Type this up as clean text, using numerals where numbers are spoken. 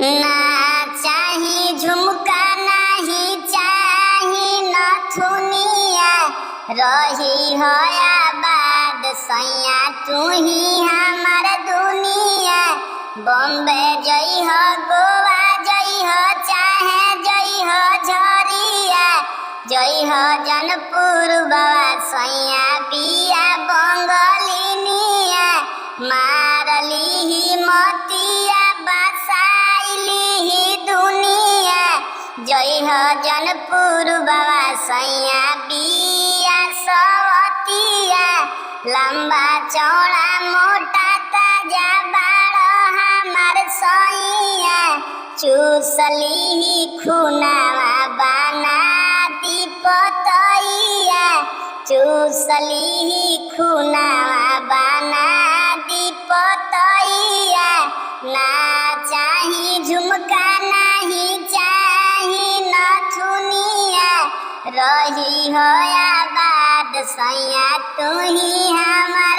ना चाही झुमका नाही चाही नथुनिया, रही हो आबाद सैया तू ही हमार दुनिया। बॉम्बे जई हो गोवा जई हो चाहे जई हो झरिया, जई हो जनपुर बाबा सैया बिया बंगलिनिया। मारली ही मतिया बसाइली ही दुनिया, जई हो जनपुर बाबा सैया बिया सवतिया। लंबा चौड़ा मोटा ताजा बाड़ हमार सैया, चूसली ही खुनावा बना दी पतैया। चूसली ही खुनावा बना दी पतैया। ना चाही झुमका नाही चाही नथुनिया, रही हो आबाद सैया तू ही हमार